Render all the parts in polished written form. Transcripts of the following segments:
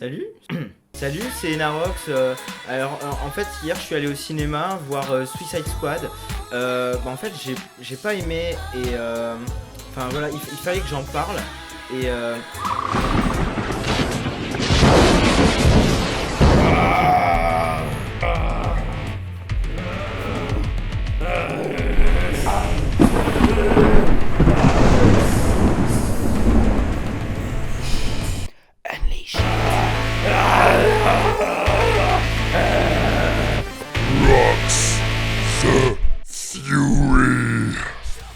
Salut. Salut, c'est Narox. Alors, en fait, hier, je suis allé au cinéma voir Suicide Squad. En fait, j'ai pas aimé et enfin voilà, il fallait que j'en parle et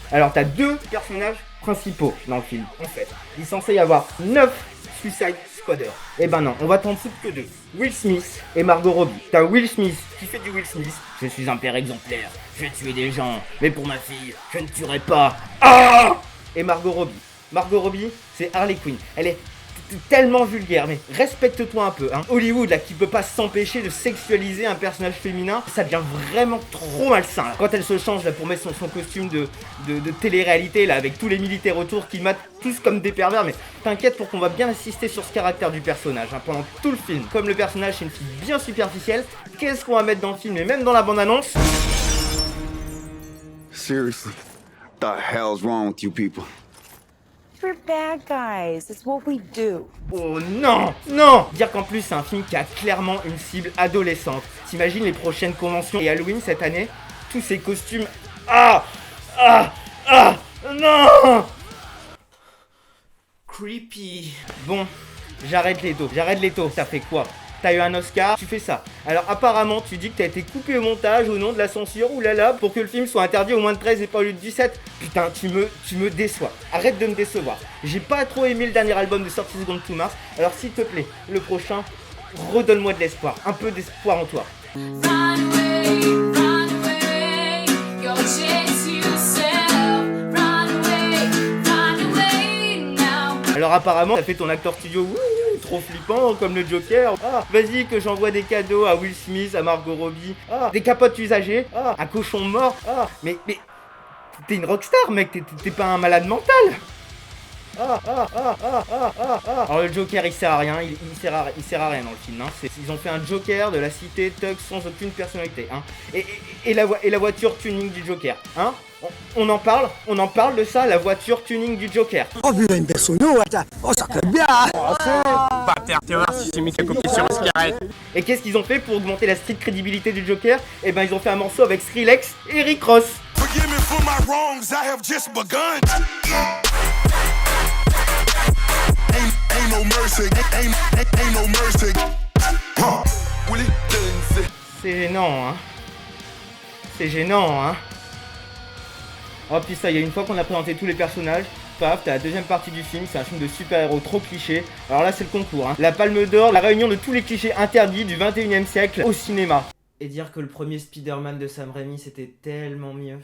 alors, t'as deux personnages principaux dans le film, en fait. Il est censé y avoir 9 Suicide Squaders. Eh ben non, on va t'en foutre que 2. Will Smith et Margot Robbie. T'as Will Smith qui fait du Will Smith. Je suis un père exemplaire, je vais tuer des gens, mais pour ma fille, je ne tuerai pas. Ah! Et Margot Robbie. Margot Robbie, c'est Harley Quinn. Elle est tellement vulgaire, mais respecte-toi un peu, hein. Hollywood, là, qui peut pas s'empêcher de sexualiser un personnage féminin, ça devient vraiment trop malsain, là. Quand elle se change, là, pour mettre son costume de télé-réalité, là, avec tous les militaires autour qui matent tous comme des pervers, mais t'inquiète pour qu'on va bien insister sur ce caractère du personnage, hein, pendant tout le film. Comme le personnage, c'est une fille bien superficielle, qu'est-ce qu'on va mettre dans le film, et même dans la bande-annonce? Seriously, what the hell's wrong with you people? We're bad guys. It's what we do. Oh non, non! Dire qu'en plus c'est un film qui a clairement une cible adolescente. T'imagines les prochaines conventions et Halloween cette année? Tous ces costumes... Non! Creepy. Bon, j'arrête les taux. Ça fait quoi? T'as eu un Oscar, tu fais ça. Alors apparemment tu dis que t'as été coupé au montage au nom de la censure, oulala, pour que le film soit interdit au moins de 13 et pas au lieu de 17. Putain, tu me déçois. Arrête de me décevoir. J'ai pas trop aimé le dernier album de 30 Seconds to Mars, alors s'il te plaît, le prochain, redonne-moi de l'espoir. Un peu d'espoir en toi. Alors apparemment, t'as fait ton acteur studio, trop flippant, comme le Joker. Ah, vas-y que j'envoie des cadeaux à Will Smith, à Margot Robbie. Ah, des capotes usagées. Ah, à cochon mort. Ah, mais t'es une rockstar, mec. T'es pas un malade mental. Alors le Joker il sert à rien, il sert à rien dans le film, hein. Ils ont fait un Joker de la cité thug sans aucune personnalité, hein. Et la voiture tuning du Joker, hein. On en parle de ça, la voiture tuning du Joker. Oh putain, personnel, oh ça fait bien. Bah tu vas voir si j'ai mis quelques copies sur Oscarette. Et qu'est-ce qu'ils ont fait pour augmenter la street crédibilité du Joker? Eh ben ils ont fait un morceau avec Skrillex et Rick Ross. Forgive me for my wrongs, I have just begun. Ain't no mercy, ain't no mercy. C'est gênant, hein. Oh puis ça y est, une fois qu'on a présenté tous les personnages, paf, t'as la deuxième partie du film, c'est un film de super-héros trop cliché. Alors là c'est le concours, hein. La Palme d'Or, la réunion de tous les clichés interdits du 21e siècle au cinéma. Et dire que le premier Spider-Man de Sam Raimi c'était tellement mieux.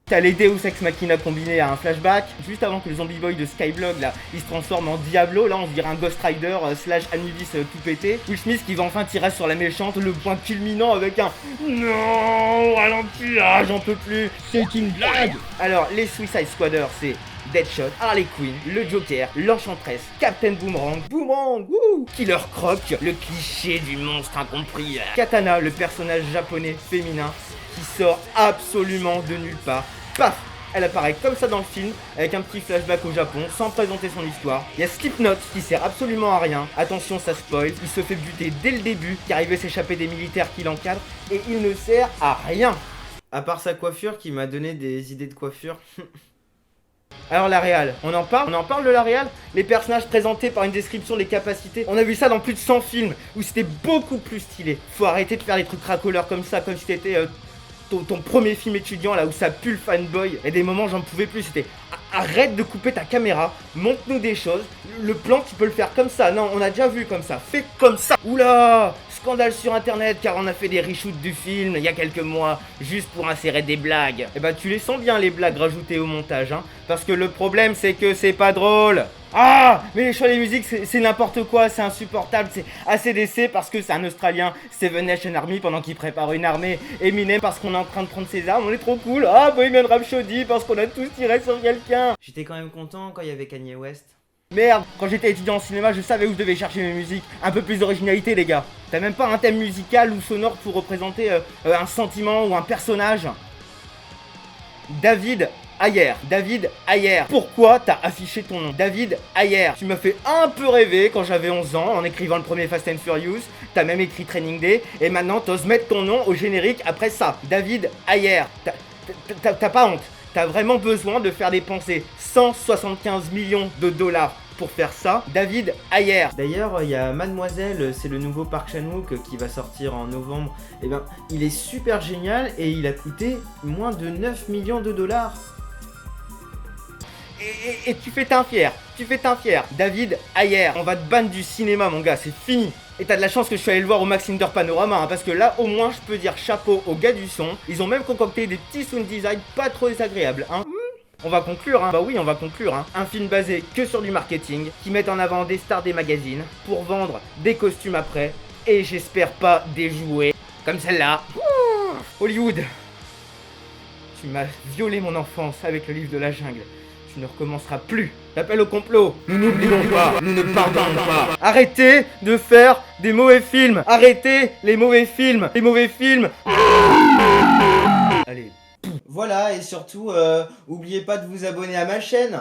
T'as les Deus Ex Machina combinés à un flashback. Juste avant que le zombie boy de Skyblog là, il se transforme en Diablo, là on se dirait un Ghost Rider slash Anubis tout pété. Will Smith qui va enfin tirer sur la méchante, le point culminant avec un non, ralenti, j'en peux plus, c'est une blague. Alors les Suicide Squaders c'est Deadshot, Harley Quinn, le Joker, l'Enchantress, Captain Boomerang, wouh, Killer Croc, le cliché du monstre incompris, Katana, le personnage japonais féminin qui sort absolument de nulle part. Paf! Elle apparaît comme ça dans le film, avec un petit flashback au Japon, sans présenter son histoire. Il y a Slipknot, qui sert absolument à rien. Attention, ça spoil. Il se fait buter dès le début, qui arrivait s'échapper des militaires qui l'encadrent, et il ne sert à rien. À part sa coiffure, qui m'a donné des idées de coiffure. Alors la réal, on en parle de la réal. Les personnages présentés par une description des capacités, on a vu ça dans plus de 100 films, où c'était beaucoup plus stylé. Faut arrêter de faire des trucs racoleurs comme ça, comme si t'étais... ton premier film étudiant là où ça pue le fanboy, et des moments j'en pouvais plus, c'était arrête de couper ta caméra, montre-nous des choses, le plan tu peux le faire comme ça, non on a déjà vu comme ça, fais comme ça. Oula, scandale sur internet car on a fait des reshoots du film il y a quelques mois, juste pour insérer des blagues. Et bah tu les sens bien les blagues rajoutées au montage, hein, parce que le problème c'est que c'est pas drôle. Ah, mais les choix des musiques, c'est n'importe quoi, c'est insupportable, c'est ACDC parce que c'est un Australien, Seven Nation Army pendant qu'il prépare une armée, Eminem parce qu'on est en train de prendre ses armes, on est trop cool, ah, Bohemian Rhapsody parce qu'on a tous tiré sur quelqu'un. J'étais quand même content quand il y avait Kanye West. Merde, quand j'étais étudiant en cinéma, je savais où je devais chercher mes musiques. Un peu plus d'originalité, les gars. T'as même pas un thème musical ou sonore pour représenter un sentiment ou un personnage. David Ayer. David Ayer. Pourquoi t'as affiché ton nom? David Ayer. Tu m'as fait un peu rêver quand j'avais 11 ans en écrivant le premier Fast and Furious. T'as même écrit Training Day. Et maintenant, t'oses mettre ton nom au générique après ça. David Ayer. T'as pas honte. T'as vraiment besoin de faire dépenser 175 millions de dollars pour faire ça. David Ayer. D'ailleurs, il y a Mademoiselle, c'est le nouveau Park Chan-wook qui va sortir en novembre. Et ben, il est super génial et il a coûté moins de 9 millions de dollars. Et tu fais t'un fier. Tu fais t'un fier. David Ayer. On va te ban du cinéma, mon gars, c'est fini. Et t'as de la chance que je suis allé le voir au Max Indoor Panorama, hein, parce que là, au moins, je peux dire chapeau aux gars du son. Ils ont même concocté des petits sound design pas trop désagréables, hein. On va conclure, hein. Bah oui, on va conclure, hein. Un film basé que sur du marketing, qui met en avant des stars des magazines, pour vendre des costumes après, et j'espère pas des jouets, comme celle-là. Hollywood, tu m'as violé mon enfance avec le livre de la jungle. Tu ne recommenceras plus. L'appel au complot. Nous n'oublions pas. Nous ne pardonnons pas. Arrêtez de faire des mauvais films. Arrêtez les mauvais films. Les mauvais films. Allez. Voilà, et surtout, oubliez pas de vous abonner à ma chaîne.